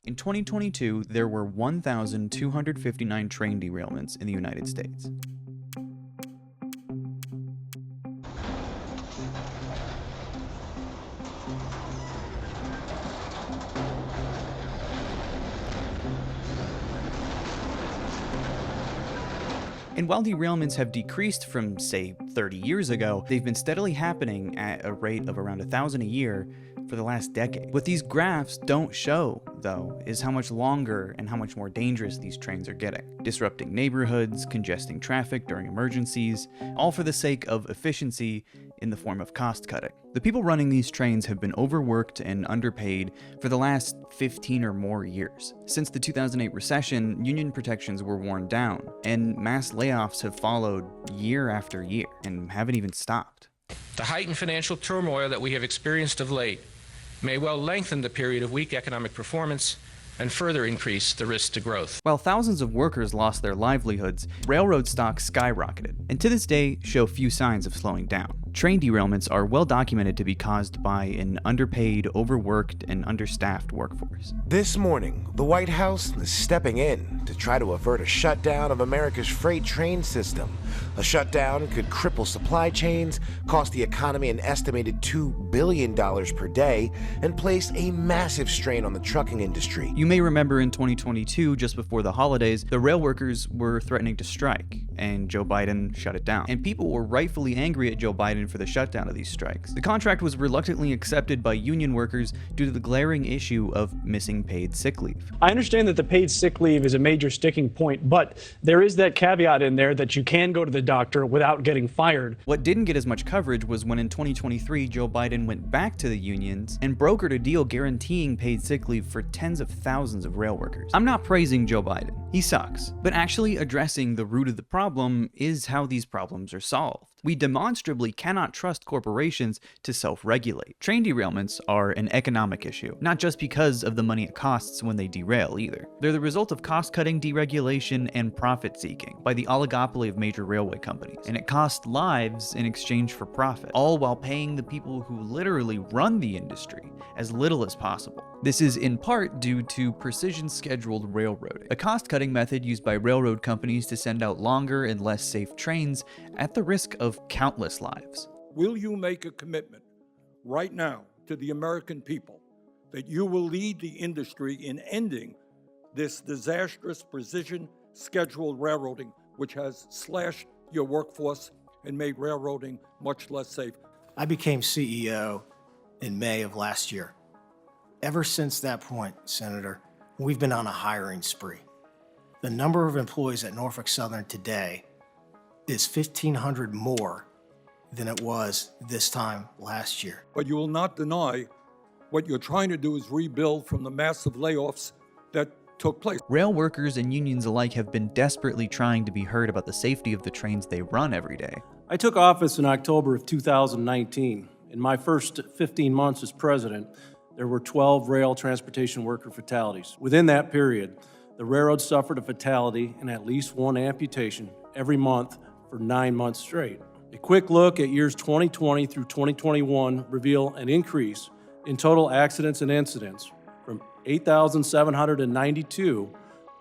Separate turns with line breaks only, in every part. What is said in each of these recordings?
In 2022, there were 1,259 train derailments in the United States. And while derailments have decreased from, say, 30 years ago, they've been steadily happening at a rate of around 1,000 a year for the last decade. What these graphs don't show, though, is how much longer and how much more dangerous these trains are getting, disrupting neighborhoods, congesting traffic during emergencies, all for the sake of efficiency in the form of cost cutting. The people running these trains have been overworked and underpaid for the last 15 or more years. Since the 2008 recession, union protections were worn down, and mass layoffs have followed year after year and haven't even stopped.
The heightened financial turmoil that we have experienced of late may well lengthen the period of weak economic performance and further increase the risk to growth.
While thousands of workers lost their livelihoods, railroad stocks skyrocketed, and to this day show few signs of slowing down. Train derailments are well documented to be caused by an underpaid, overworked, and understaffed workforce.
This morning, the White House is stepping in to try to avert a shutdown of America's freight train system. A shutdown could cripple supply chains, cost the economy an estimated $2 billion per day, and place a massive strain on the trucking industry.
You may remember in 2022, just before the holidays, the rail workers were threatening to strike, and Joe Biden shut it down. And people were rightfully angry at Joe Biden for the shutdown of these strikes. The contract was reluctantly accepted by union workers due to the glaring issue of missing paid sick leave.
I understand that the paid sick leave is a major sticking point, but there is that caveat in there that you can go to the doctor without getting fired.
What didn't get as much coverage was when in 2023, Joe Biden went back to the unions and brokered a deal guaranteeing paid sick leave for tens of thousands of rail workers. I'm not praising Joe Biden. He sucks. But actually addressing the root of the problem is how these problems are solved. We demonstrably cannot trust corporations to self-regulate. Train derailments are an economic issue, not just because of the money it costs when they derail either. They're the result of cost-cutting, deregulation, and profit-seeking by the oligopoly of major railway companies, and it costs lives in exchange for profit, all while paying the people who literally run the industry as little as possible. This is in part due to precision-scheduled railroading, a cost-cutting method used by railroad companies to send out longer and less safe trains at the risk of countless lives.
Will you make a commitment right now to the American people that you will lead the industry in ending this disastrous precision-scheduled railroading, which has slashed your workforce and made railroading much less safe?
I became CEO in May of last year. Ever since that point, Senator, we've been on a hiring spree. The number of employees at Norfolk Southern today is 1,500 more than it was this time last year.
But you will not deny what you're trying to do is rebuild from the massive layoffs that took place.
Rail workers and unions alike have been desperately trying to be heard about the safety of the trains they run every day.
I took office in October of 2019. In my first 15 months as president, there were 12 rail transportation worker fatalities. Within that period, the railroad suffered a fatality and at least one amputation every month for 9 months straight. A quick look at years 2020 through 2021 reveal an increase in total accidents and incidents from 8,792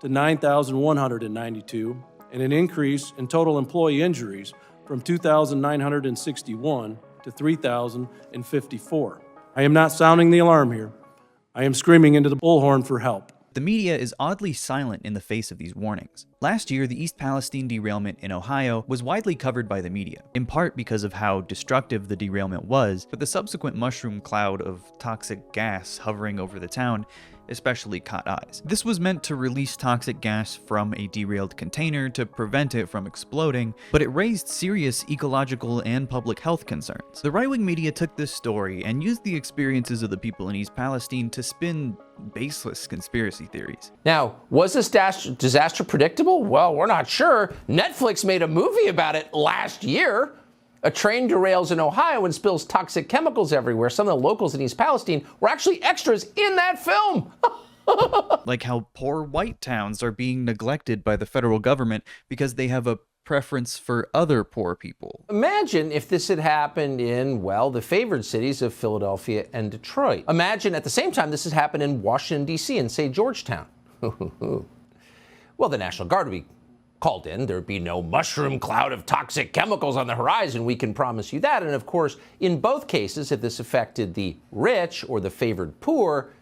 to 9,192, and an increase in total employee injuries from 2,961 to 3,054. I am not sounding the alarm here. I am screaming into the bullhorn for help.
The media is oddly silent in the face of these warnings. Last year, the East Palestine derailment in Ohio was widely covered by the media, in part because of how destructive the derailment was, but the subsequent mushroom cloud of toxic gas hovering over the town especially caught eyes. This was meant to release toxic gas from a derailed container to prevent it from exploding, but it raised serious ecological and public health concerns. The right-wing media took this story and used the experiences of the people in East Palestine to spin baseless conspiracy theories.
Now, was this disaster predictable? Well, we're not sure. Netflix made a movie about it last year. A train derails in Ohio and spills toxic chemicals everywhere. Some of the locals in East Palestine were actually extras in that film.
Like how poor white towns are being neglected by the federal government because they have a preference for other poor people.
Imagine if this had happened in, well, the favored cities of Philadelphia and Detroit. Imagine at the same time this has happened in Washington, D.C. and, say, Georgetown. Well, the National Guard would be called in. There'd be no mushroom cloud of toxic chemicals on the horizon. We can promise you that. And of course, in both cases, if this affected the rich or the favored poor,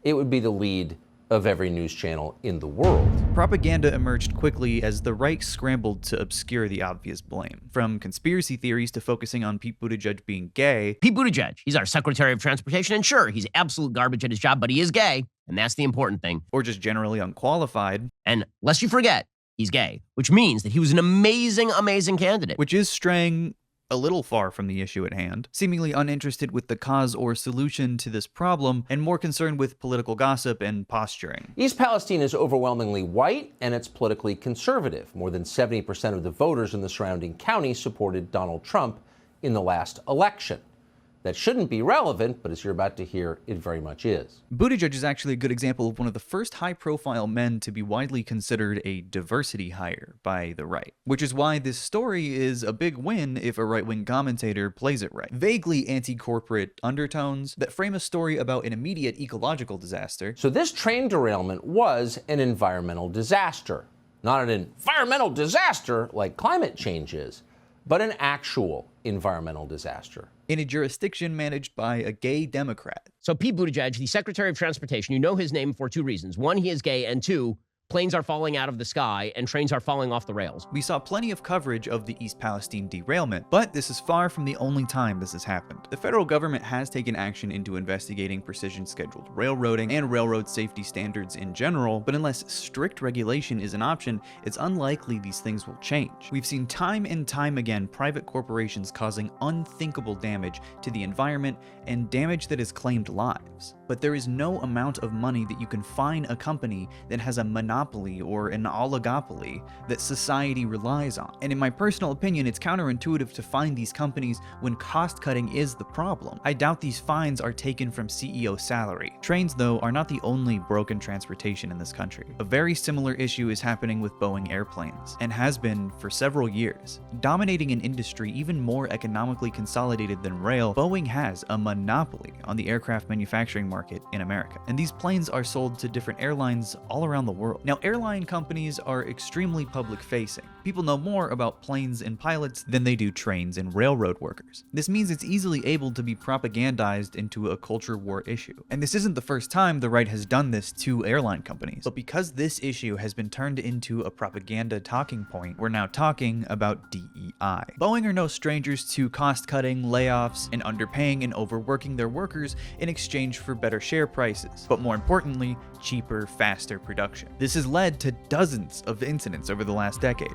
it would be the lead of every news channel in the world.
Propaganda emerged quickly as the right scrambled to obscure the obvious blame. From conspiracy theories to focusing on Pete Buttigieg being gay.
Pete Buttigieg, he's our Secretary of Transportation, and sure, he's absolute garbage at his job, but he is gay, and that's the important thing.
Or just generally unqualified.
And lest you forget, he's gay, which means that he was an amazing, amazing candidate.
Which is straying a little far from the issue at hand, seemingly uninterested with the cause or solution to this problem, and more concerned with political gossip and posturing.
East Palestine is overwhelmingly white, and it's politically conservative. More than 70% of the voters in the surrounding county supported Donald Trump in the last election. That shouldn't be relevant, but as you're about to hear, it very much is.
Buttigieg is actually a good example of one of the first high-profile men to be widely considered a diversity hire by the right, which is why this story is a big win if a right-wing commentator plays it right. Vaguely anti-corporate undertones that frame a story about an immediate ecological disaster.
So this train derailment was an environmental disaster. Not an environmental disaster like climate change is, but an actual environmental disaster.
In a jurisdiction managed by a gay Democrat.
So Pete Buttigieg, the Secretary of Transportation, you know his name for two reasons. One, he is gay, and two, planes are falling out of the sky and trains are falling off the rails.
We saw plenty of coverage of the East Palestine derailment, but this is far from the only time this has happened. The federal government has taken action into investigating precision scheduled railroading and railroad safety standards in general, but unless strict regulation is an option, it's unlikely these things will change. We've seen time and time again private corporations causing unthinkable damage to the environment and damage that has claimed lives. But there is no amount of money that you can fine a company that has a monopoly or an oligopoly that society relies on. And in my personal opinion, it's counterintuitive to fine these companies when cost cutting is the problem. I doubt these fines are taken from CEO salary. Trains, though, are not the only broken transportation in this country. A very similar issue is happening with Boeing airplanes, and has been for several years. Dominating an industry even more economically consolidated than rail, Boeing has a monopoly on the aircraft manufacturing market in America. And these planes are sold to different airlines all around the world. Now, airline companies are extremely public-facing. People know more about planes and pilots than they do trains and railroad workers. This means it's easily able to be propagandized into a culture war issue. And this isn't the first time the right has done this to airline companies. But because this issue has been turned into a propaganda talking point, we're now talking about DEI. Boeing are no strangers to cost-cutting, layoffs, and underpaying and overworking their workers in exchange for better share prices, but more importantly, cheaper, faster production. This has led to dozens of incidents over the last decade.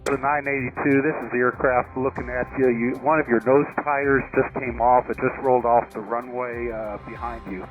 The 982, this is the aircraft looking at you. One of your nose tires just came off. It just rolled off the runway behind you.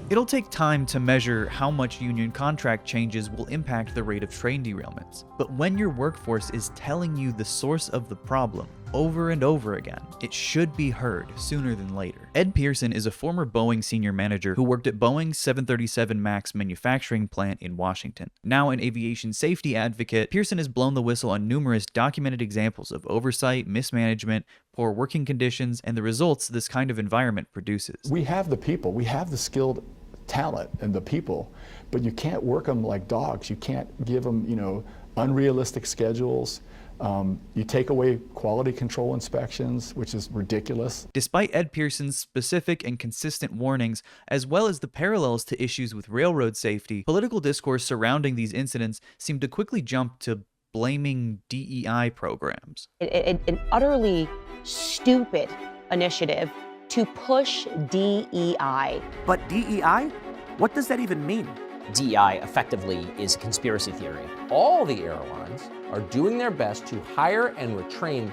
It'll take time to measure how much union contract changes will impact the rate of train derailments. But when your workforce is telling you the source of the problem over and over again, it should be heard sooner than later. Ed Pearson is a former Boeing senior manager who worked at Boeing's 737 MAX manufacturing plant in Washington. Now an aviation safety advocate, Pearson has blown the whistle on numerous documented examples of oversight, mismanagement, poor working conditions, and the results this kind of environment produces.
We have the people, we have the skilled talent and the people, but you can't work them like dogs. You can't give them, unrealistic schedules. You take away quality control inspections, which is ridiculous.
Despite Ed Pearson's specific and consistent warnings, as well as the parallels to issues with railroad safety, political discourse surrounding these incidents seemed to quickly jump to blaming DEI programs.
An utterly stupid initiative to push DEI.
But DEI? What does that even mean?
DEI effectively is a conspiracy theory.
All the airlines are doing their best to hire and retrain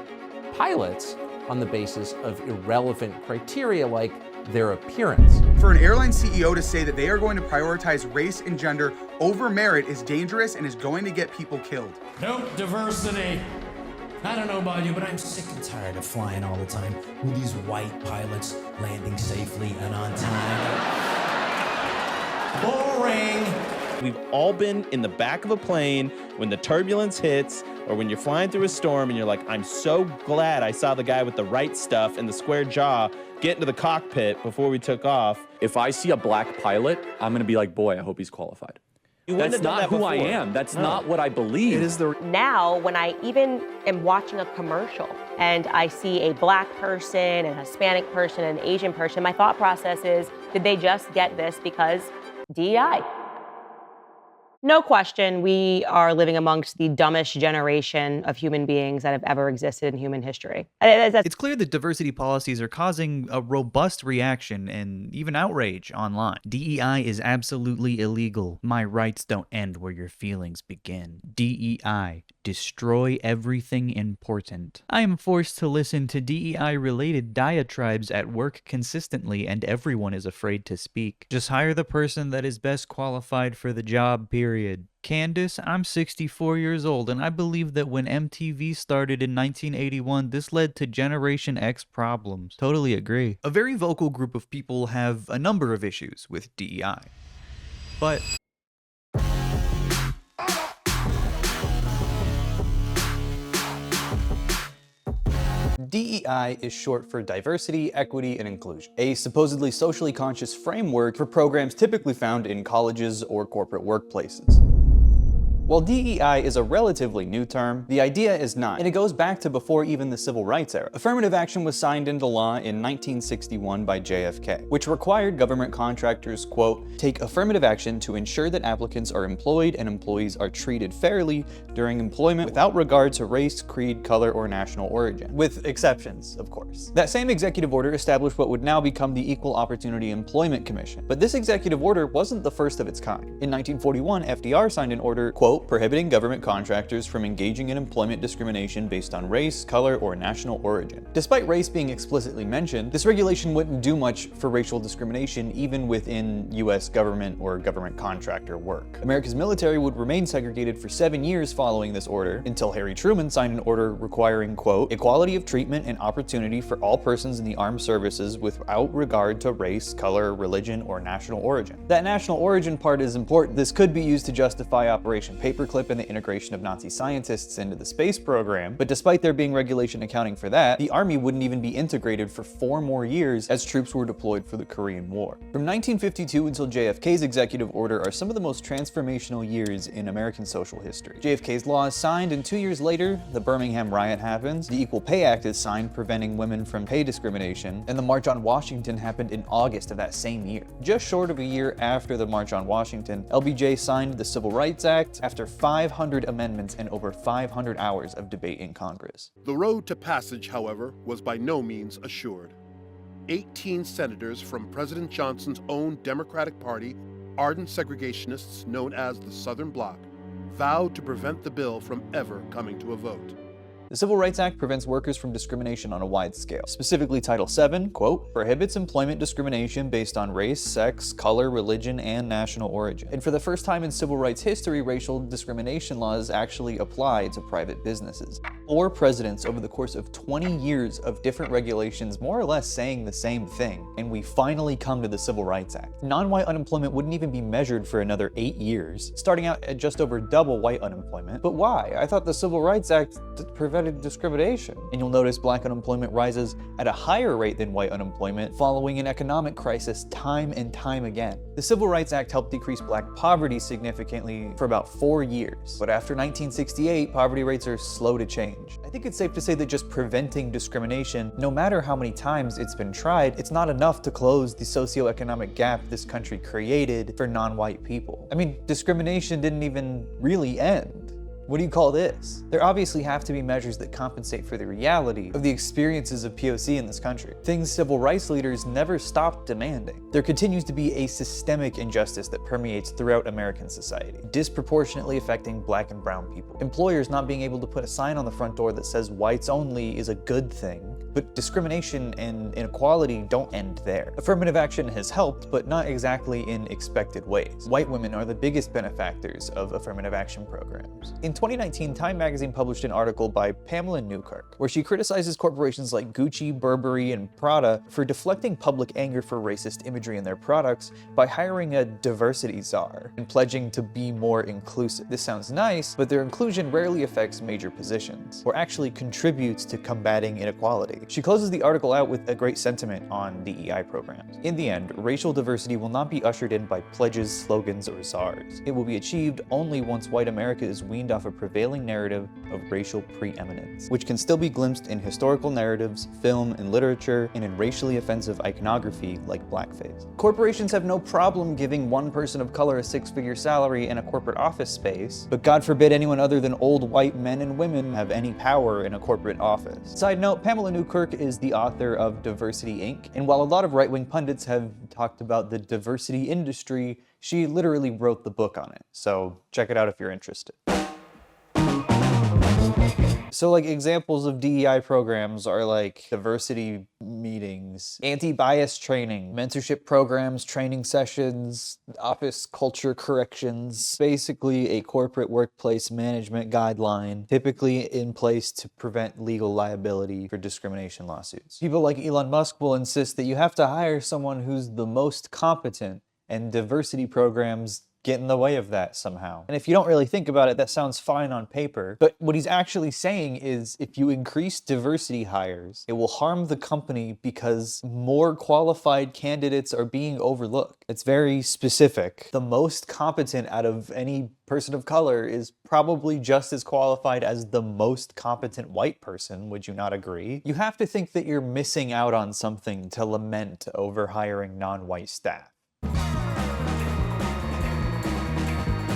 pilots on the basis of irrelevant criteria like their appearance.
For an airline CEO to say that they are going to prioritize race and gender over merit is dangerous and is going to get people killed.
Nope, diversity. I don't know about you, but I'm sick and tired of flying all the time with these white pilots landing safely and on time. Boring!
We've all been in the back of a plane when the turbulence hits, or when you're flying through a storm and you're like, I'm so glad I saw the guy with the right stuff and the square jaw get into the cockpit before we took off.
If I see a black pilot, I'm gonna be like, boy, I hope he's qualified. That's not who I am. That's not what I believe.
Now, when I even am watching a commercial and I see a black person, a Hispanic person, an Asian person, my thought process is, did they just get this because DEI? No question, we are living amongst the dumbest generation of human beings that have ever existed in human history.
It's clear that diversity policies are causing a robust reaction and even outrage online. DEI is absolutely illegal. My rights don't end where your feelings begin. DEI, destroy everything important. I am forced to listen to DEI-related diatribes at work consistently, and everyone is afraid to speak. Just hire the person that is best qualified for the job, period. Candace, I'm 64 years old, and I believe that when MTV started in 1981, this led to Generation X problems. Totally agree. A very vocal group of people have a number of issues with DEI. But DEI is short for diversity, equity, and inclusion, a supposedly socially conscious framework for programs typically found in colleges or corporate workplaces. While DEI is a relatively new term, the idea is not, and it goes back to before even the civil rights era. Affirmative action was signed into law in 1961 by JFK, which required government contractors, quote, take affirmative action to ensure that applicants are employed and employees are treated fairly during employment without regard to race, creed, color, or national origin. With exceptions, of course. That same executive order established what would now become the Equal Opportunity Employment Commission. But this executive order wasn't the first of its kind. In 1941, FDR signed an order, quote, prohibiting government contractors from engaging in employment discrimination based on race, color, or national origin. Despite race being explicitly mentioned, this regulation wouldn't do much for racial discrimination even within US government or government contractor work. America's military would remain segregated for 7 years following this order, until Harry Truman signed an order requiring, quote, equality of treatment and opportunity for all persons in the armed services without regard to race, color, religion, or national origin. That national origin part is important. This could be used to justify Operation Paperclip and the integration of Nazi scientists into the space program, but despite there being regulation accounting for that, the army wouldn't even be integrated for 4 more years as troops were deployed for the Korean War. From 1952 until JFK's executive order are some of the most transformational years in American social history. JFK's law is signed, and 2 years later, the Birmingham riot happens, the Equal Pay Act is signed preventing women from pay discrimination, and the March on Washington happened in August of that same year. Just short of a year after the March on Washington, LBJ signed the Civil Rights Act after 500 amendments and over 500 hours of debate in Congress.
The road to passage, however, was by no means assured. 18 senators from President Johnson's own Democratic Party, ardent segregationists known as the Southern Bloc, vowed to prevent the bill from ever coming to a vote.
The Civil Rights Act prevents workers from discrimination on a wide scale. Specifically, Title VII, quote, prohibits employment discrimination based on race, sex, color, religion, and national origin. And for the first time in civil rights history, racial discrimination laws actually apply to private businesses. 4 presidents over the course of 20 years of different regulations more or less saying the same thing, and we finally come to the Civil Rights Act. Non-white unemployment wouldn't even be measured for another 8 years, starting out at just over double white unemployment. But why? I thought the Civil Rights Act prevented discrimination. And you'll notice black unemployment rises at a higher rate than white unemployment following an economic crisis time and time again. The Civil Rights Act helped decrease black poverty significantly for about 4 years, but after 1968, poverty rates are slow to change. I think it's safe to say that just preventing discrimination, no matter how many times it's been tried, it's not enough to close the socioeconomic gap this country created for non-white people. I mean, discrimination didn't even really end. What do you call this? There obviously have to be measures that compensate for the reality of the experiences of POC in this country. Things civil rights leaders never stopped demanding. There continues to be a systemic injustice that permeates throughout American society, disproportionately affecting black and brown people. Employers not being able to put a sign on the front door that says whites only is a good thing. But discrimination and inequality don't end there. Affirmative action has helped, but not exactly in expected ways. White women are the biggest benefactors of affirmative action programs. In in 2019, Time magazine published an article by Pamela Newkirk, where she criticizes corporations like Gucci, Burberry, and Prada for deflecting public anger for racist imagery in their products by hiring a diversity czar and pledging to be more inclusive. This sounds nice, but their inclusion rarely affects major positions, or actually contributes to combating inequality. She closes the article out with a great sentiment on DEI programs. In the end, racial diversity will not be ushered in by pledges, slogans, or czars. It will be achieved only once white America is weaned off a prevailing narrative of racial preeminence, which can still be glimpsed in historical narratives, film and literature, and in racially offensive iconography like blackface. Corporations have no problem giving one person of color a six-figure salary in a corporate office space, but God forbid anyone other than old white men and women have any power in a corporate office. Side note, Pamela Newkirk is the author of Diversity Inc., and while a lot of right-wing pundits have talked about the diversity industry, she literally wrote the book on it, so check it out if you're interested. So like examples of DEI programs are like diversity meetings, anti-bias training, mentorship programs, training sessions, office culture corrections, basically a corporate workplace management guideline, typically in place to prevent legal liability for discrimination lawsuits. People like Elon Musk will insist that you have to hire someone who's the most competent, and diversity programs get in the way of that somehow. And if you don't really think about it, that sounds fine on paper, but what he's actually saying is if you increase diversity hires, it will harm the company because more qualified candidates are being overlooked. It's very specific. The most competent out of any person of color is probably just as qualified as the most competent white person, would you not agree? You have to think that you're missing out on something to lament over hiring non-white staff.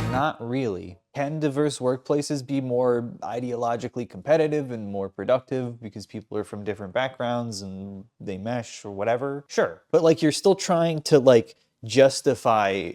Not really. Can diverse workplaces be more ideologically competitive and more productive because people are from different backgrounds and they mesh or whatever? Sure. But like you're still trying to like justify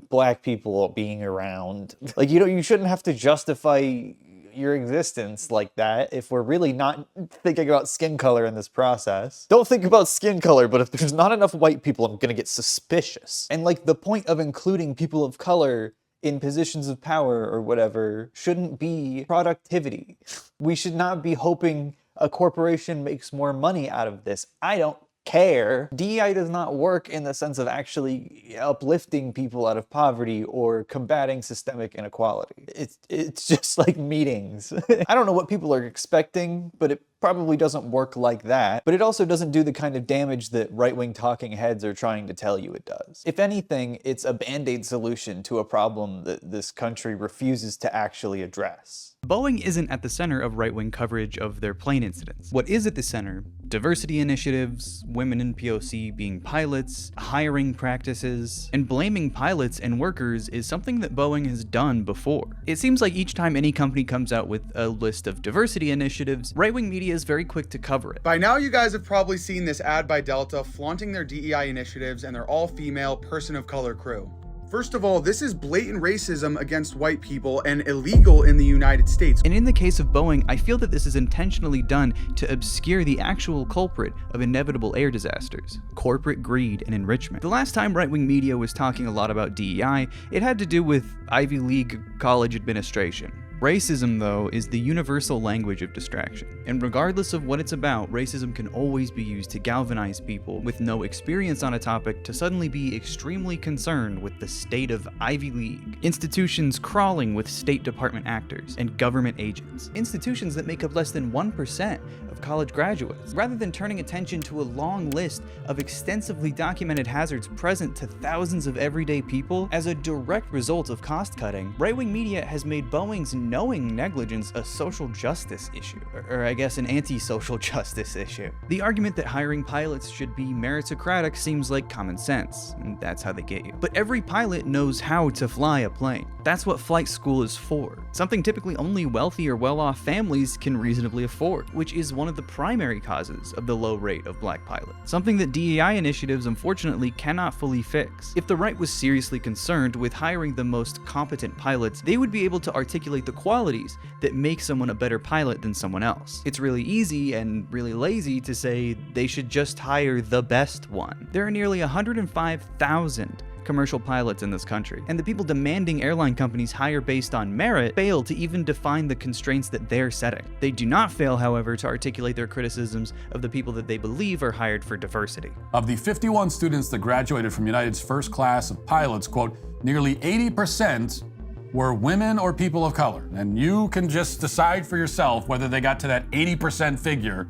black people being around. Like you shouldn't have to justify your existence like that if we're really not thinking about skin color in this process. Don't think about skin color, but if there's not enough white people, I'm gonna get suspicious. And like the point of including people of color in positions of power or whatever shouldn't be productivity. We should not be hoping a corporation makes more money out of this. I don't care. DEI does not work in the sense of actually uplifting people out of poverty or combating systemic inequality. It's just like meetings. I don't know what people are expecting, but it probably doesn't work like that, but it also doesn't do the kind of damage that right-wing talking heads are trying to tell you it does. If anything, it's a band-aid solution to a problem that this country refuses to actually address. Boeing isn't at the center of right-wing coverage of their plane incidents. What is at the center? Diversity initiatives, women in POC being pilots, hiring practices, and blaming pilots and workers is something that Boeing has done before. It seems like each time any company comes out with a list of diversity initiatives, right-wing media is very quick to cover it.
By now you guys have probably seen this ad by Delta flaunting their DEI initiatives and their all-female, person of color crew. First of all, this is blatant racism against white people and illegal in the United States.
And in the case of Boeing, I feel that this is intentionally done to obscure the actual culprit of inevitable air disasters: corporate greed and enrichment. The last time right-wing media was talking a lot about DEI, it had to do with Ivy League college administration. Racism, though, is the universal language of distraction. And regardless of what it's about, racism can always be used to galvanize people with no experience on a topic to suddenly be extremely concerned with the state of Ivy League. Institutions crawling with State Department actors and government agents. Institutions that make up less than 1% of college graduates. Rather than turning attention to a long list of extensively documented hazards present to thousands of everyday people, as a direct result of cost cutting, right-wing media has made Boeing's knowing negligence a social justice issue, or I guess an anti-social justice issue. The argument that hiring pilots should be meritocratic seems like common sense, and that's how they get you. But every pilot knows how to fly a plane. That's what flight school is for. Something typically only wealthy or well-off families can reasonably afford, which is one of the primary causes of the low rate of black pilots. Something that DEI initiatives unfortunately cannot fully fix. If the right was seriously concerned with hiring the most competent pilots, they would be able to articulate the qualities that make someone a better pilot than someone else. It's really easy and really lazy to say they should just hire the best one. There are nearly 105,000 commercial pilots in this country. And the people demanding airline companies hire based on merit fail to even define the constraints that they're setting. They do not fail, however, to articulate their criticisms of the people that they believe are hired for diversity.
Of the 51 students that graduated from United's first class of pilots, quote, nearly 80% were women or people of color. And you can just decide for yourself whether they got to that 80% figure,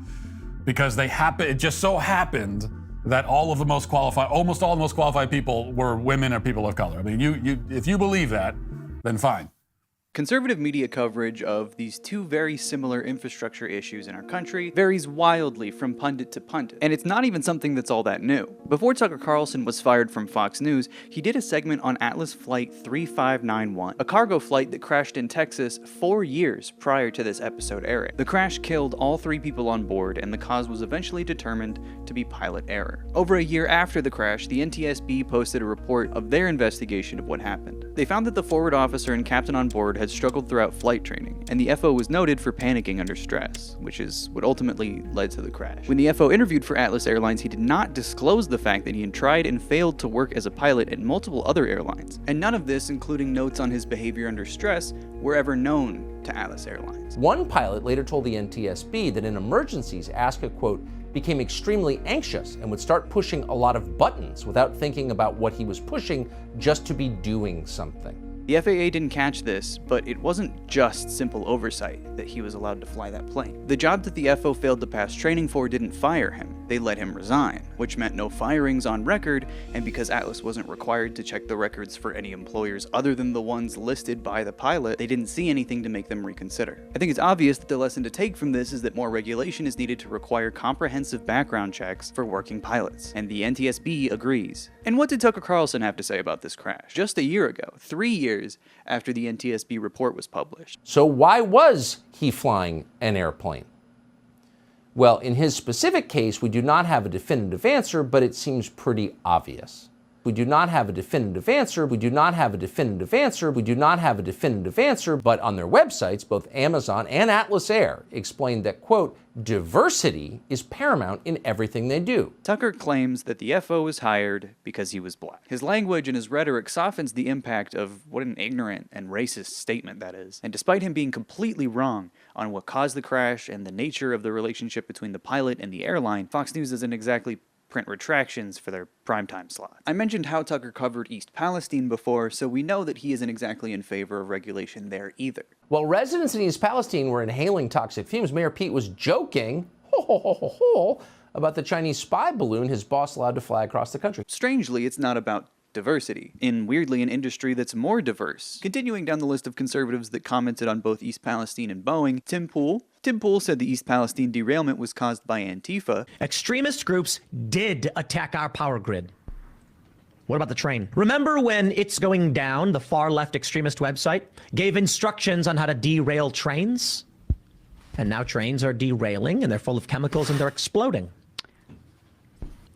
because it just so happened that almost all the most qualified people were women or people of color. I mean, if you believe that, then fine.
Conservative media coverage of these two very similar infrastructure issues in our country varies wildly from pundit to pundit, and it's not even something that's all that new. Before Tucker Carlson was fired from Fox News, he did a segment on Atlas Flight 3591, a cargo flight that crashed in Texas 4 years prior to this episode airing. The crash killed all 3 people on board, and the cause was eventually determined to be pilot error. Over a year after the crash, the NTSB posted a report of their investigation of what happened. They found that the forward officer and captain on board had struggled throughout flight training, and the FO was noted for panicking under stress, which is what ultimately led to the crash. When the FO interviewed for Atlas Airlines, he did not disclose the fact that he had tried and failed to work as a pilot at multiple other airlines, and none of this, including notes on his behavior under stress, were ever known to Atlas Airlines.
One pilot later told the NTSB that in emergencies, Aska, quote, became extremely anxious and would start pushing a lot of buttons without thinking about what he was pushing, just to be doing something.
The FAA didn't catch this, but it wasn't just simple oversight that he was allowed to fly that plane. The job that the FO failed to pass training for didn't fire him. They let him resign, which meant no firings on record, and because Atlas wasn't required to check the records for any employers other than the ones listed by the pilot, they didn't see anything to make them reconsider. I think it's obvious that the lesson to take from this is that more regulation is needed to require comprehensive background checks for working pilots, and the NTSB agrees. And what did Tucker Carlson have to say about this crash? Just a year ago, 3 years after the NTSB report was published.
So why was he flying an airplane? Well, in his specific case, we do not have a definitive answer, but it seems pretty obvious. We do not have a definitive answer. We do not have a definitive answer. We do not have a definitive answer. But on their websites, both Amazon and Atlas Air explained that, quote, diversity is paramount in everything they do.
Tucker claims that the FO was hired because he was black. His language and his rhetoric softens the impact of what an ignorant and racist statement that is. And despite him being completely wrong on what caused the crash and the nature of the relationship between the pilot and the airline, Fox News doesn't exactly print retractions for their primetime slot. I mentioned how Tucker covered East Palestine before, so we know that he isn't exactly in favor of regulation there either.
While residents in East Palestine were inhaling toxic fumes, Mayor Pete was joking about the Chinese spy balloon his boss allowed to fly across the country.
Strangely, it's not about diversity, in weirdly an industry that's more diverse. Continuing down the list of conservatives that commented on both East Palestine and Boeing, Tim Pool said the East Palestine derailment was caused by Antifa.
Extremist groups did attack our power grid. What about the train? Remember when It's Going Down, the far-left extremist website, gave instructions on how to derail trains? And now trains are derailing, and they're full of chemicals, and they're exploding.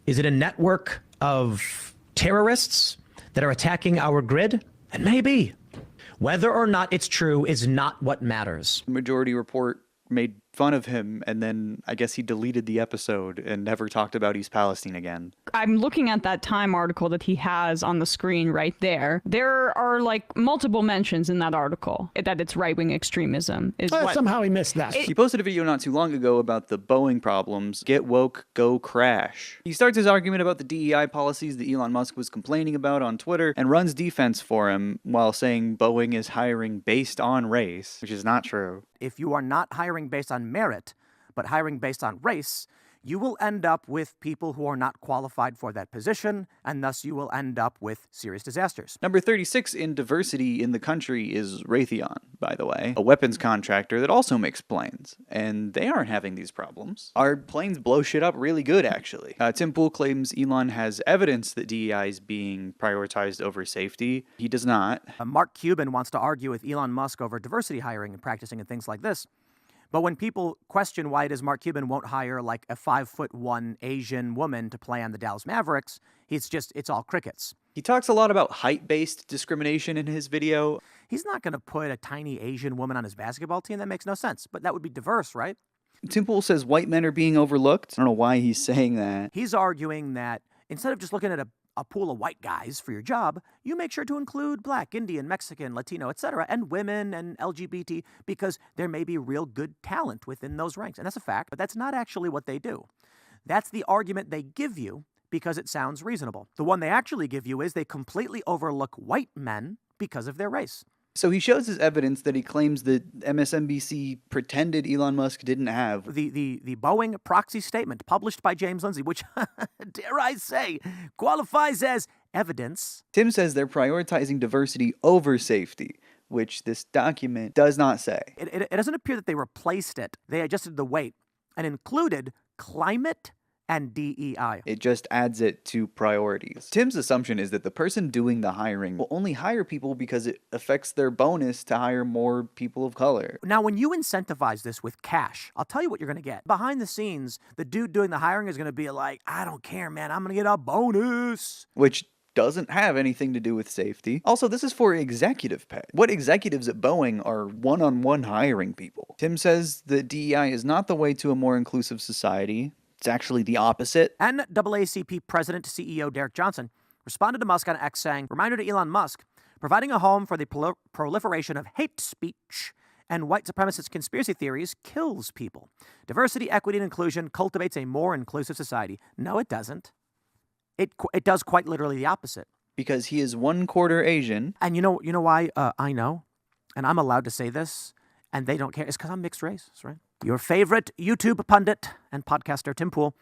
Is it a network of terrorists that are attacking our grid? And maybe. Whether or not it's true is not what matters.
Majority Report made fun of him, and then I guess he deleted the episode and never talked about East Palestine again.
I'm looking at that Time article that he has on the screen right there. There are like multiple mentions in that article that it's right-wing extremism.
Somehow he missed that.
He posted a video not too long ago about the Boeing problems. Get woke, go crash. He starts his argument about the DEI policies that Elon Musk was complaining about on Twitter and runs defense for him while saying Boeing is hiring based on race, which is not true.
If you are not hiring based on merit, but hiring based on race, you will end up with people who are not qualified for that position, and thus you will end up with serious disasters.
Number 36 in diversity in the country is Raytheon, by the way, a weapons contractor that also makes planes, and they aren't having these problems. Our planes blow shit up really good, actually. Tim Pool claims Elon has evidence that DEI is being prioritized over safety. He does not.
Mark Cuban wants to argue with Elon Musk over diversity hiring and practicing and things like this. But when people question why it is Mark Cuban won't hire like a 5'1" Asian woman to play on the Dallas Mavericks, it's all crickets.
He talks a lot about height-based discrimination in his video.
He's not going to put a tiny Asian woman on his basketball team. That makes no sense. But that would be diverse, right?
Tim Pool says white men are being overlooked. I don't know why he's saying that.
He's arguing that instead of just looking at a pool of white guys for your job, you make sure to include black, Indian, Mexican, Latino, etc., and women and LGBT, because there may be real good talent within those ranks. And that's a fact, but that's not actually what they do. That's the argument they give you because it sounds reasonable. The one they actually give you is they completely overlook white men because of their race.
So he shows his evidence that he claims that MSNBC pretended Elon Musk didn't have.
The Boeing proxy statement published by James Lindsay, which, dare I say, qualifies as evidence.
Tim says they're prioritizing diversity over safety, which this document does not say.
It doesn't appear that they replaced it. They adjusted the weight and included climate and DEI.
It just adds it to priorities. Tim's assumption is that the person doing the hiring will only hire people because it affects their bonus to hire more people of color.
Now, when you incentivize this with cash, I'll tell you what you're going to get. Behind the scenes, the dude doing the hiring is going to be like, I don't care, man, I'm going to get a bonus.
Which doesn't have anything to do with safety. Also, this is for executive pay. What executives at Boeing are one-on-one hiring people? Tim says that DEI is not the way to a more inclusive society. It's actually the opposite.
NAACP President CEO Derek Johnson responded to Musk on X saying, reminder to Elon Musk, providing a home for the proliferation of hate speech and white supremacist conspiracy theories kills people. Diversity, equity, and inclusion cultivates a more inclusive society. No, it doesn't. It does quite literally the opposite.
Because he is 1/4 Asian.
And you know why I know, and I'm allowed to say this, and they don't care. It's because I'm mixed race, right? Your favorite YouTube pundit and podcaster, Tim Pool,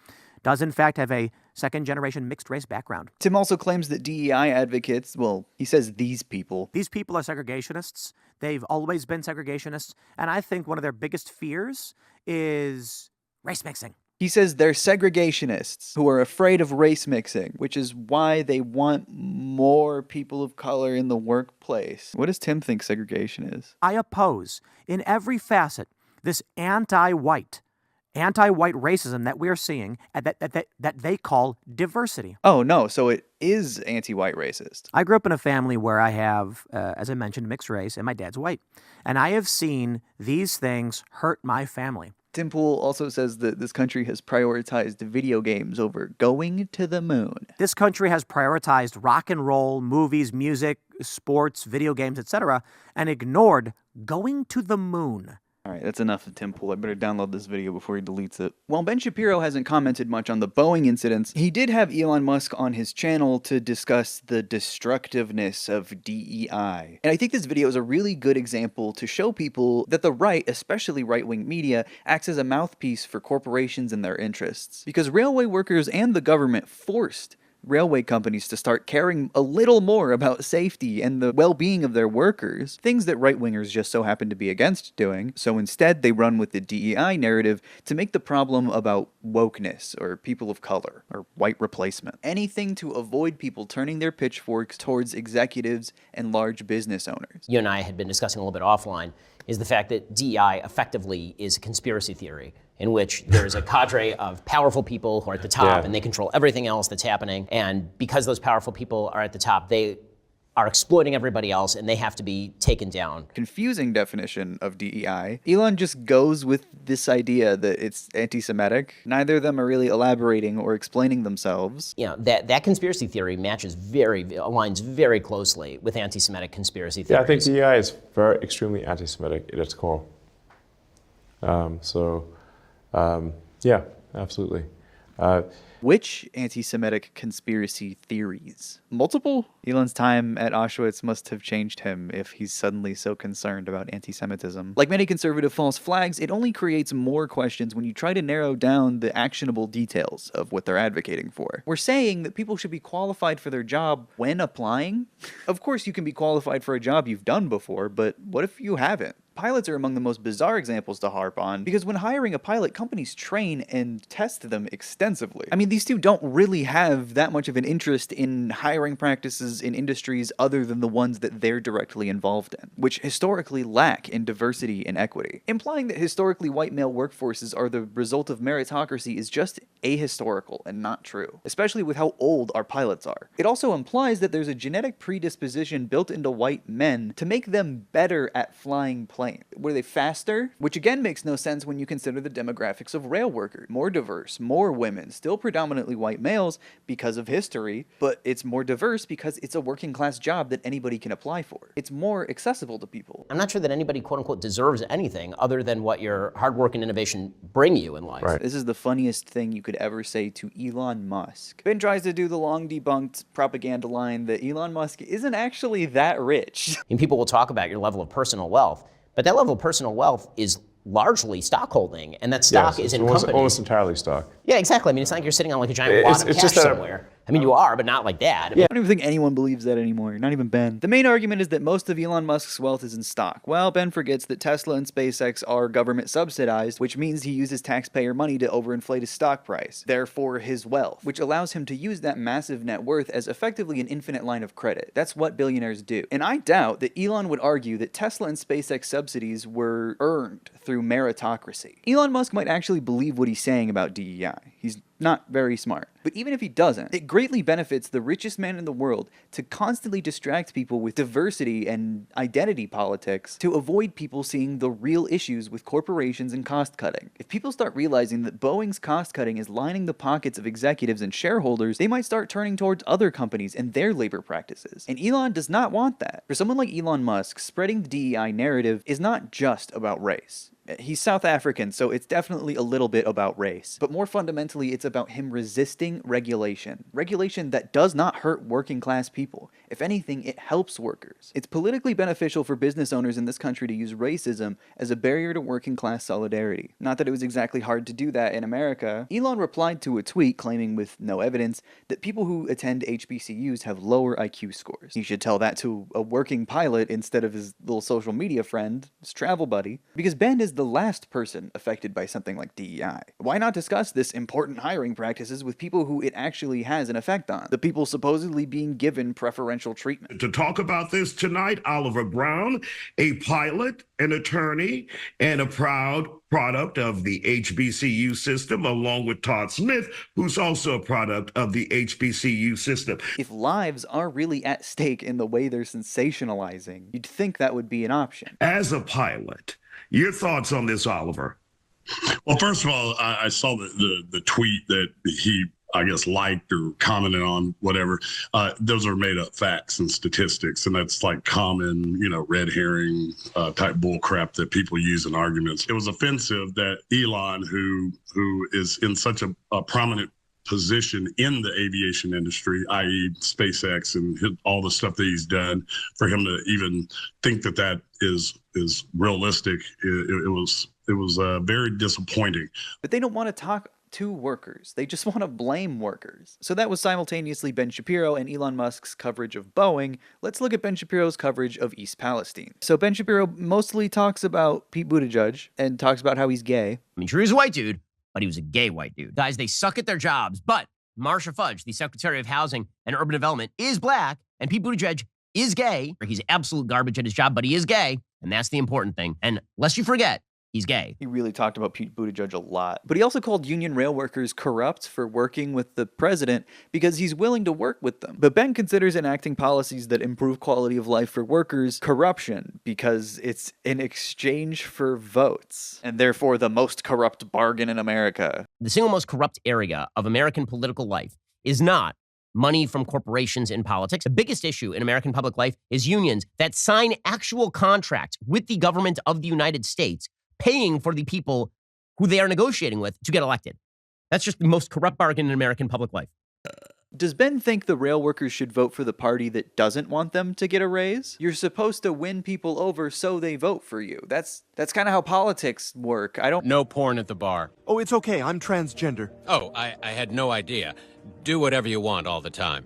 does in fact have a second-generation mixed-race background.
Tim also claims that DEI advocates, well, he says these people.
These people are segregationists. They've always been segregationists. And I think one of their biggest fears is race mixing.
He says they're segregationists who are afraid of race mixing, which is why they want more people of color in the workplace. What does Tim think segregation is?
I oppose, in every facet, this anti-white racism that we're seeing that they call diversity.
Oh, no, so it is anti-white racist.
I grew up in a family where I have, as I mentioned, mixed race, and my dad's white. And I have seen these things hurt my family.
Tim Pool also says that this country has prioritized video games over going to the moon.
This country has prioritized rock and roll, movies, music, sports, video games, etc., and ignored going to the moon.
All right, that's enough of Tim Pool. I better download this video before he deletes it. While Ben Shapiro hasn't commented much on the Boeing incidents, he did have Elon Musk on his channel to discuss the destructiveness of DEI. And I think this video is a really good example to show people that the right, especially right-wing media, acts as a mouthpiece for corporations and their interests. Because railway workers and the government forced railway companies to start caring a little more about safety and the well-being of their workers, things that right-wingers just so happen to be against doing. So instead, they run with the DEI narrative to make the problem about wokeness or people of color or white replacement. Anything to avoid people turning their pitchforks towards executives and large business owners.
You and I had been discussing a little bit offline is the fact that DEI effectively is a conspiracy theory in which there's a cadre of powerful people who are at the top and they control everything else that's happening. And because those powerful people are at the top, they are exploiting everybody else and they have to be taken down.
Confusing definition of DEI. Elon just goes with this idea that it's anti-Semitic. Neither of them are really elaborating or explaining themselves.
You know, that conspiracy theory aligns very closely with anti-Semitic conspiracy theories.
Yeah, I think DEI is extremely anti-Semitic at its core. Yeah, absolutely.
Which anti-Semitic conspiracy theories? Multiple? Elon's time at Auschwitz must have changed him if he's suddenly so concerned about anti-Semitism. Like many conservative false flags, it only creates more questions when you try to narrow down the actionable details of what they're advocating for. We're saying that people should be qualified for their job when applying? Of course you can be qualified for a job you've done before, but what if you haven't? Pilots are among the most bizarre examples to harp on, because when hiring a pilot, companies train and test them extensively. I mean, these two don't really have that much of an interest in hiring practices in industries other than the ones that they're directly involved in, which historically lack in diversity and equity. Implying that historically white male workforces are the result of meritocracy is just ahistorical and not true, especially with how old our pilots are. It also implies that there's a genetic predisposition built into white men to make them better at flying planes. Were they faster? Which again makes no sense when you consider the demographics of rail workers. More diverse, more women, still predominantly white males because of history, but it's more diverse because it's a working class job that anybody can apply for. It's more accessible to people.
I'm not sure that anybody, quote unquote, deserves anything other than what your hard work and innovation bring you in life.
This is the funniest thing you could ever say to Elon Musk. Ben tries to do the long debunked propaganda line that Elon Musk isn't actually that rich.
And people will talk about your level of personal wealth, but that level of personal wealth is largely stock holding, and that stock is in companies.
Almost entirely stock.
Yeah, exactly. I mean, it's not like you're sitting on like a giant wad of cash somewhere. I mean, you are, but not like that.
Yeah, I don't even think anyone believes that anymore, not even Ben. The main argument is that most of Elon Musk's wealth is in stock. Well, Ben forgets that Tesla and SpaceX are government subsidized, which means he uses taxpayer money to overinflate his stock price, therefore his wealth, which allows him to use that massive net worth as effectively an infinite line of credit. That's what billionaires do. And I doubt that Elon would argue that Tesla and SpaceX subsidies were earned through meritocracy. Elon Musk might actually believe what he's saying about DEI. He's not very smart. But even if he doesn't, it greatly benefits the richest man in the world to constantly distract people with diversity and identity politics to avoid people seeing the real issues with corporations and cost cutting. If people start realizing that Boeing's cost cutting is lining the pockets of executives and shareholders, they might start turning towards other companies and their labor practices. And Elon does not want that. For someone like Elon Musk, spreading the DEI narrative is not just about race. He's South African, so it's definitely a little bit about race. But more fundamentally, it's about him resisting regulation. Regulation that does not hurt working class people. If anything, it helps workers. It's politically beneficial for business owners in this country to use racism as a barrier to working class solidarity. Not that it was exactly hard to do that in America. Elon replied to a tweet claiming with no evidence that people who attend HBCUs have lower IQ scores. He should tell that to a working pilot instead of his little social media friend, his travel buddy, because Ben is the last person affected by something like DEI. Why not discuss this important hiring practices with people who it actually has an effect on? The people supposedly being given preferential treatment.
To talk about this tonight, Oliver Brown, a pilot, an attorney, and a proud product of the HBCU system, along with Todd Smith, who's also a product of the HBCU system.
If lives are really at stake in the way they're sensationalizing, you'd think that would be an option.
As a pilot, your thoughts on this, Oliver?
Well, first of all, I saw the tweet that he, I guess, liked or commented on, whatever. Those are made up facts and statistics, and that's like common, red herring type bull crap that people use in arguments. It was offensive that Elon, who is in such a prominent position in the aviation industry, i.e. SpaceX and all the stuff that he's done, for him to even think that is realistic, it was very disappointing.
But they don't want to talk to workers. They just want to blame workers. So that was simultaneously Ben Shapiro and Elon Musk's coverage of Boeing. Let's look at Ben Shapiro's coverage of East Palestine. So Ben Shapiro mostly talks about Pete Buttigieg and talks about how he's gay.
I mean, sure, he's a white dude, but he was a gay white dude. Guys, they suck at their jobs, but Marsha Fudge, the Secretary of Housing and Urban Development, is black, and Pete Buttigieg is gay. He's absolute garbage at his job, but he is gay, and that's the important thing. And lest you forget, he's gay.
He really talked about Pete Buttigieg a lot. But he also called union rail workers corrupt for working with the president because he's willing to work with them. But Ben considers enacting policies that improve quality of life for workers corruption because it's in exchange for votes, and therefore the most corrupt bargain in America.
The single most corrupt area of American political life is not money from corporations in politics. The biggest issue in American public life is unions that sign actual contracts with the government of the United States, paying for the people who they are negotiating with to get elected. That's just the most corrupt bargain in American public life.
Does Ben think the rail workers should vote for the party that doesn't want them to get a raise? You're supposed to win people over so they vote for you. That's kind of how politics work.
No porn at the bar.
Oh, it's okay. I'm transgender.
Oh, I had no idea. Do whatever you want all the time.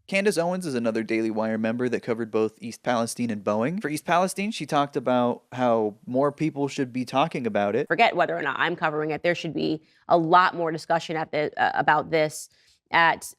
Candace Owens is another Daily Wire member that covered both East Palestine and Boeing. For East Palestine, she talked about how more people should be talking about it.
Forget whether or not I'm covering it. There should be a lot more discussion about this at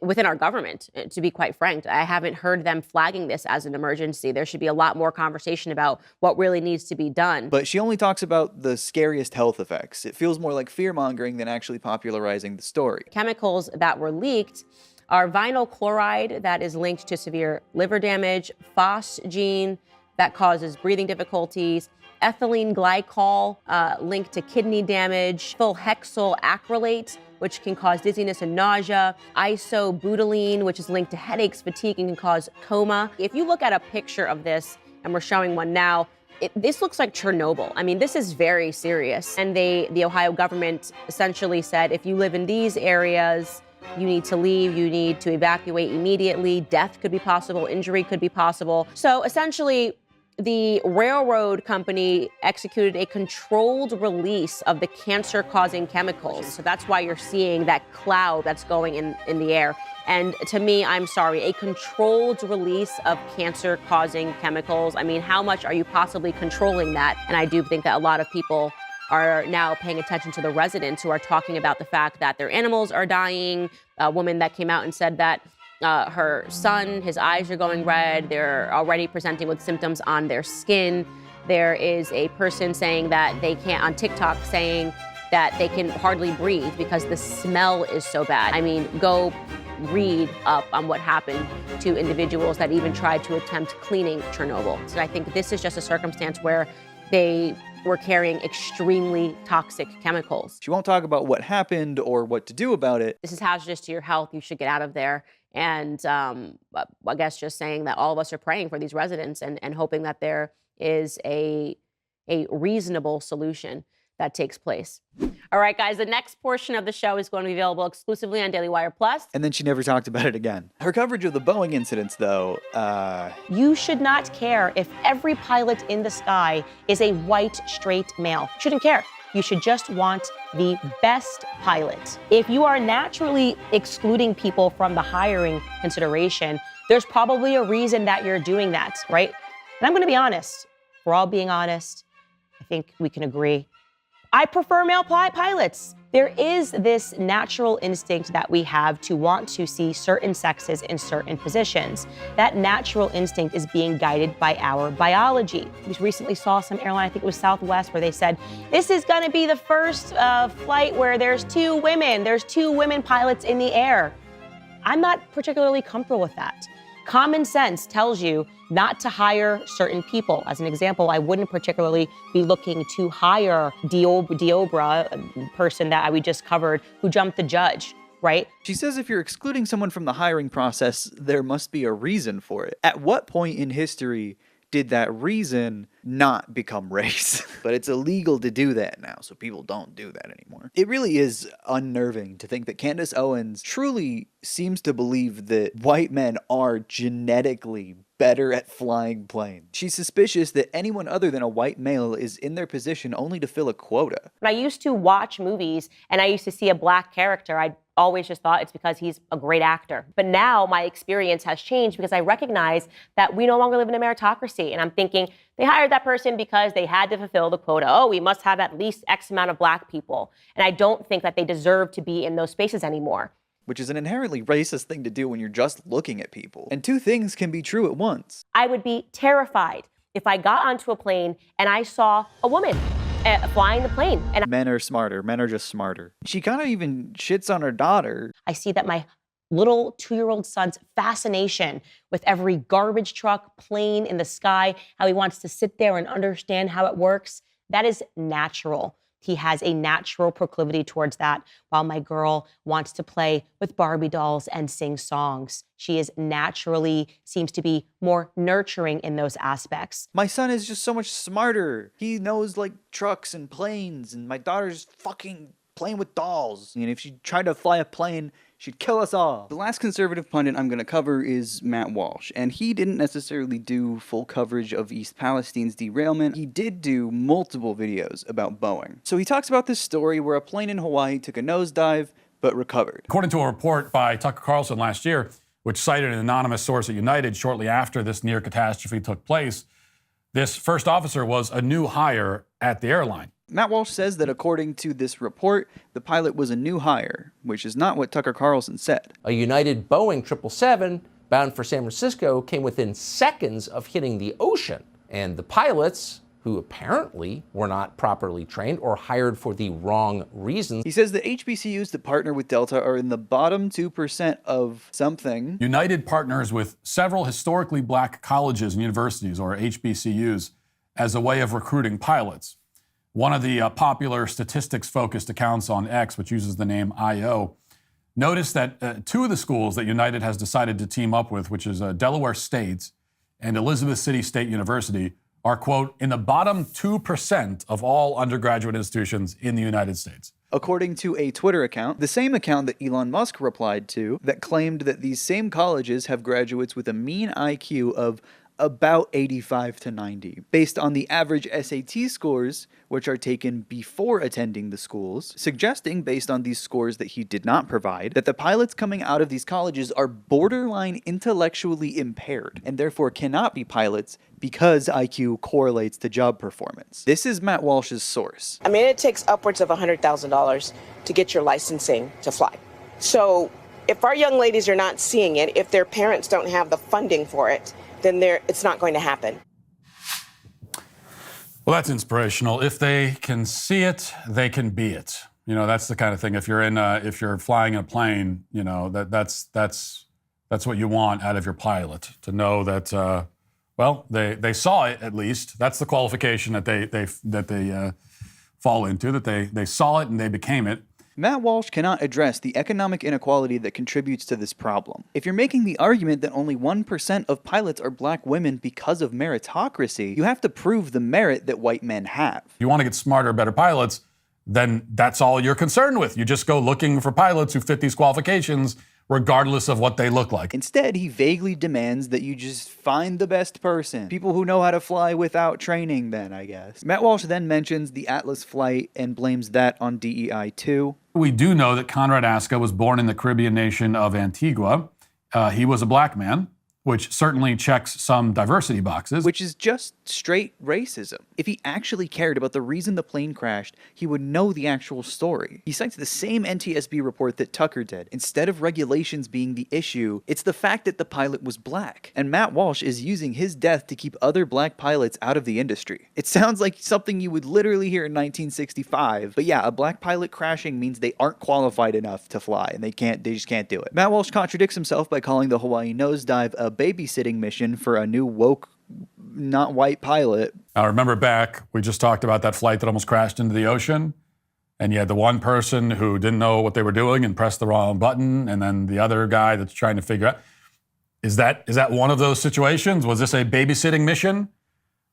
within our government, to be quite frank. I haven't heard them flagging this as an emergency. There should be a lot more conversation about what really needs to be done.
But she only talks about the scariest health effects. It feels more like fear-mongering than actually popularizing the story.
Chemicals that were leaked are vinyl chloride that is linked to severe liver damage, phosgene that causes breathing difficulties, ethylene glycol linked to kidney damage, ethylhexyl acrylate, which can cause dizziness and nausea, isobutylene, which is linked to headaches, fatigue, and can cause coma. If you look at a picture of this, and we're showing one now, this looks like Chernobyl. I mean, this is very serious. And the Ohio government essentially said, if you live in these areas, you need to leave, you need to evacuate immediately. Death could be possible, injury could be possible. So essentially, the railroad company executed a controlled release of the cancer-causing chemicals. So that's why you're seeing that cloud that's going in the air. And to me, I'm sorry, a controlled release of cancer-causing chemicals. I mean, how much are you possibly controlling that? And I do think that a lot of people are now paying attention to the residents who are talking about the fact that their animals are dying. A woman that came out and said that her son, his eyes are going red. They're already presenting with symptoms on their skin. There is a person saying that they can't, on TikTok, saying that they can hardly breathe because the smell is so bad. I mean, go read up on what happened to individuals that even tried to attempt cleaning Chernobyl. So I think this is just a circumstance where they were carrying extremely toxic chemicals.
She won't talk about what happened or what to do about it.
This is hazardous to your health. You should get out of there. And I guess just saying that all of us are praying for these residents and hoping that there is a reasonable solution that takes place. All right, guys, the next portion of the show is going to be available exclusively on Daily Wire Plus.
And then she never talked about it again. Her coverage of the Boeing incidents, though,
You should not care if every pilot in the sky is a white, straight male. Shouldn't care. You should just want the best pilot. If you are naturally excluding people from the hiring consideration, there's probably a reason that you're doing that, right? And I'm going to be honest. We're all being honest. I think we can agree. I prefer male pilots. There is this natural instinct that we have to want to see certain sexes in certain positions. That natural instinct is being guided by our biology. We recently saw some airline, I think it was Southwest, where they said, this is gonna be the first flight where there's two women pilots in the air. I'm not particularly comfortable with that. Common sense tells you not to hire certain people. As an example, I wouldn't particularly be looking to hire Diobra, a person that we just covered, who jumped the judge, right?
She says if you're excluding someone from the hiring process, there must be a reason for it. At what point in history did that reason not become race? But it's illegal to do that now, so people don't do that anymore. It really is unnerving to think that Candace Owens truly seems to believe that white men are genetically better at flying planes. She's suspicious that anyone other than a white male is in their position only to fill a quota.
When I used to watch movies and I used to see a black character, I always just thought it's because he's a great actor. But now my experience has changed because I recognize that we no longer live in a meritocracy. And I'm thinking, they hired that person because they had to fulfill the quota. Oh, we must have at least X amount of black people. And I don't think that they deserve to be in those spaces anymore.
Which is an inherently racist thing to do when you're just looking at people. And two things can be true at once.
I would be terrified if I got onto a plane and I saw a woman flying the plane. And
men are smarter. Men are just smarter. She kind of even shits on her daughter.
I see that my little 2-year-old son's fascination with every garbage truck, plane in the sky, how he wants to sit there and understand how it works, that is natural. He has a natural proclivity towards that, while my girl wants to play with Barbie dolls and sing songs. She is naturally, seems to be more nurturing in those aspects.
My son is just so much smarter. He knows like trucks and planes, and my daughter's fucking playing with dolls. And if she tried to fly a plane, she'd kill us all. The last conservative pundit I'm going to cover is Matt Walsh, and he didn't necessarily do full coverage of East Palestine's derailment. He did do multiple videos about Boeing. So he talks about this story where a plane in Hawaii took a nosedive, but recovered.
According to a report by Tucker Carlson last year, which cited an anonymous source at United shortly after this near catastrophe took place, this first officer was a new hire at the airline.
Matt Walsh says that according to this report, the pilot was a new hire, which is not what Tucker Carlson said.
A United Boeing 777 bound for San Francisco came within seconds of hitting the ocean, and the pilots, who apparently were not properly trained or hired for the wrong reasons.
He says that HBCUs that partner with Delta are in the bottom 2% of something.
United partners with several historically black colleges and universities, or HBCUs, as a way of recruiting pilots. One of the popular statistics-focused accounts on X, which uses the name IO, noticed that two of the schools that United has decided to team up with, which is Delaware State and Elizabeth City State University, are, quote, in the bottom 2% of all undergraduate institutions in the United States.
According to a Twitter account, the same account that Elon Musk replied to, that claimed that these same colleges have graduates with a mean IQ of about 85 to 90, based on the average SAT scores, which are taken before attending the schools, suggesting, based on these scores that he did not provide, that the pilots coming out of these colleges are borderline intellectually impaired, and therefore cannot be pilots because IQ correlates to job performance. This is Matt Walsh's source.
I mean, it takes upwards of $100,000 to get your licensing to fly. So if our young ladies are not seeing it, if their parents don't have the funding for it, then it's not going to happen.
Well, that's inspirational. If they can see it, they can be it. You know, that's the kind of thing. If you're flying in a plane, you know, that's what you want out of your pilot, to know that, well, they saw it at least. That's the qualification that they fall into, that they saw it and they became it.
Matt Walsh cannot address the economic inequality that contributes to this problem. If you're making the argument that only 1% of pilots are black women because of meritocracy, you have to prove the merit that white men have.
If you want to get smarter, better pilots, then that's all you're concerned with. You just go looking for pilots who fit these qualifications, regardless of what they look like.
Instead, he vaguely demands that you just find the best person. People who know how to fly without training, then, I guess. Matt Walsh then mentions the Atlas flight and blames that on DEI too.
We do know that Conrad Asca was born in the Caribbean nation of Antigua. He was a black man, which certainly checks some diversity boxes.
Which is just straight racism. If he actually cared about the reason the plane crashed, he would know the actual story. He cites the same NTSB report that Tucker did. Instead of regulations being the issue, it's the fact that the pilot was black. And Matt Walsh is using his death to keep other black pilots out of the industry. It sounds like something you would literally hear in 1965. But yeah, a black pilot crashing means they aren't qualified enough to fly, and they just can't do it. Matt Walsh contradicts himself by calling the Hawaii nosedive a babysitting mission for a new woke, not white pilot.
Now remember back, we just talked about that flight that almost crashed into the ocean, and you had the one person who didn't know what they were doing and pressed the wrong button, and then the other guy that's trying to figure out, is that one of those situations? Was this a babysitting mission?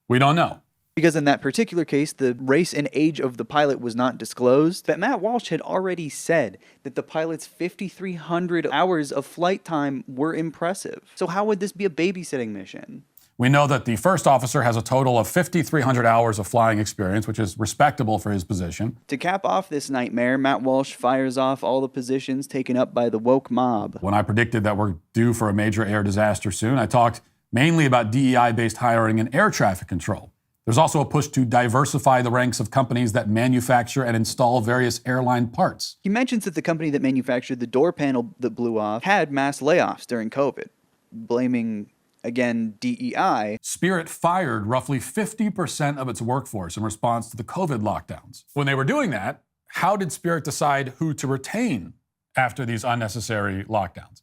We don't know.
Because in that particular case, the race and age of the pilot was not disclosed, but Matt Walsh had already said that the pilot's 5,300 hours of flight time were impressive. So how would this be a babysitting mission?
We know that the first officer has a total of 5,300 hours of flying experience, which is respectable for his position.
To cap off this nightmare, Matt Walsh fires off all the positions taken up by the woke mob.
When I predicted that we're due for a major air disaster soon, I talked mainly about DEI-based hiring and air traffic control. There's also a push to diversify the ranks of companies that manufacture and install various airline parts.
He mentions that the company that manufactured the door panel that blew off had mass layoffs during COVID, blaming, again, DEI.
Spirit fired roughly 50% of its workforce in response to the COVID lockdowns. When they were doing that, how did Spirit decide who to retain after these unnecessary lockdowns?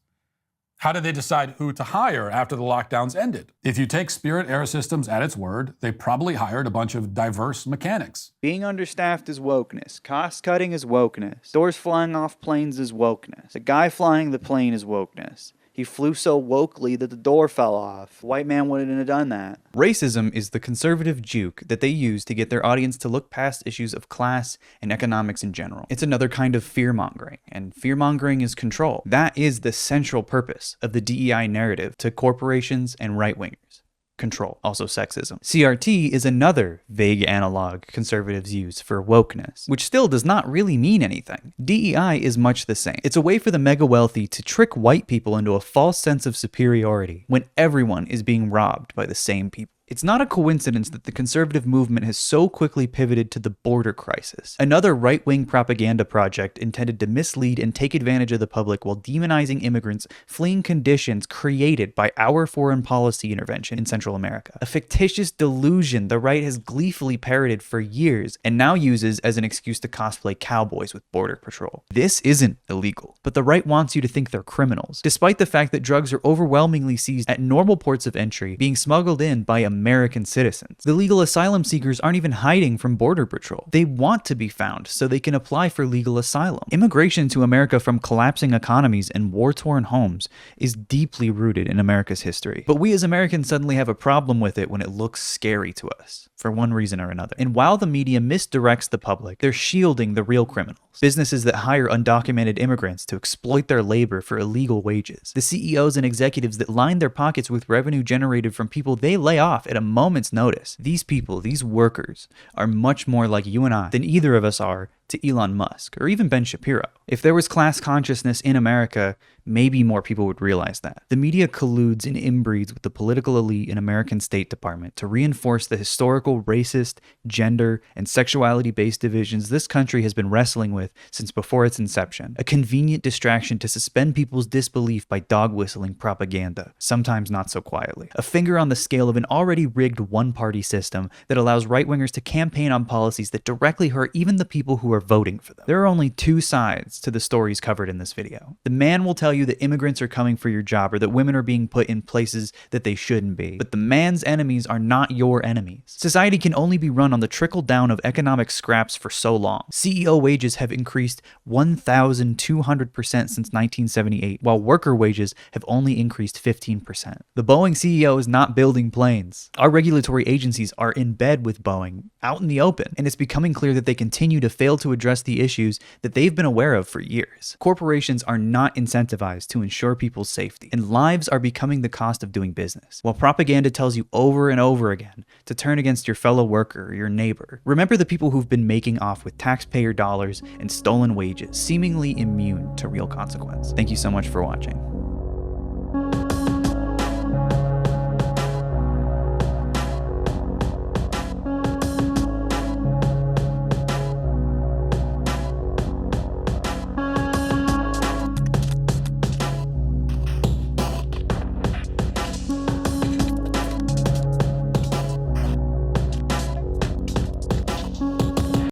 How did they decide who to hire after the lockdowns ended? If you take Spirit AeroSystems at its word, they probably hired a bunch of diverse mechanics.
Being understaffed is wokeness. Cost cutting is wokeness. Doors flying off planes is wokeness. The guy flying the plane is wokeness. He flew so wokely that the door fell off. White man wouldn't have done that. Racism is the conservative juke that they use to get their audience to look past issues of class and economics in general. It's another kind of fear-mongering, and fear-mongering is control. That is the central purpose of the DEI narrative to corporations and right-wingers. Control, also sexism. CRT is another vague analog conservatives use for wokeness, which still does not really mean anything. DEI is much the same. It's a way for the mega wealthy to trick white people into a false sense of superiority when everyone is being robbed by the same people. It's not a coincidence that the conservative movement has so quickly pivoted to the border crisis, another right-wing propaganda project intended to mislead and take advantage of the public while demonizing immigrants fleeing conditions created by our foreign policy intervention in Central America. A fictitious delusion the right has gleefully parroted for years and now uses as an excuse to cosplay cowboys with Border Patrol. This isn't illegal, but the right wants you to think they're criminals, despite the fact that drugs are overwhelmingly seized at normal ports of entry, being smuggled in by American citizens. The legal asylum seekers aren't even hiding from Border Patrol. They want to be found so they can apply for legal asylum. Immigration to America from collapsing economies and war-torn homes is deeply rooted in America's history. But we as Americans suddenly have a problem with it when it looks scary to us, for one reason or another. And while the media misdirects the public, they're shielding the real criminals. Businesses that hire undocumented immigrants to exploit their labor for illegal wages. The CEOs and executives that line their pockets with revenue generated from people they lay off at a moment's notice. These people, these workers, are much more like you and I than either of us are to Elon Musk or even Ben Shapiro. If there was class consciousness in America, maybe more people would realize that. The media colludes and inbreeds with the political elite and American State Department to reinforce the historical racist, gender, and sexuality-based divisions this country has been wrestling with since before its inception. A convenient distraction to suspend people's disbelief by dog-whistling propaganda, sometimes not so quietly. A finger on the scale of an already rigged one-party system that allows right-wingers to campaign on policies that directly hurt even the people who are voting for them. There are only two sides to the stories covered in this video. The man will tell you that immigrants are coming for your job or that women are being put in places that they shouldn't be. But the man's enemies are not your enemies. Society can only be run on the trickle down of economic scraps for so long. CEO wages have increased 1,200% since 1978, while worker wages have only increased 15%. The Boeing CEO is not building planes. Our regulatory agencies are in bed with Boeing, out in the open, and it's becoming clear that they continue to fail to address the issues that they've been aware of for years. Corporations are not incentivized to ensure people's safety, and lives are becoming the cost of doing business. While propaganda tells you over and over again to turn against your fellow worker or your neighbor, remember the people who've been making off with taxpayer dollars and stolen wages, seemingly immune to real consequence. Thank you so much for watching.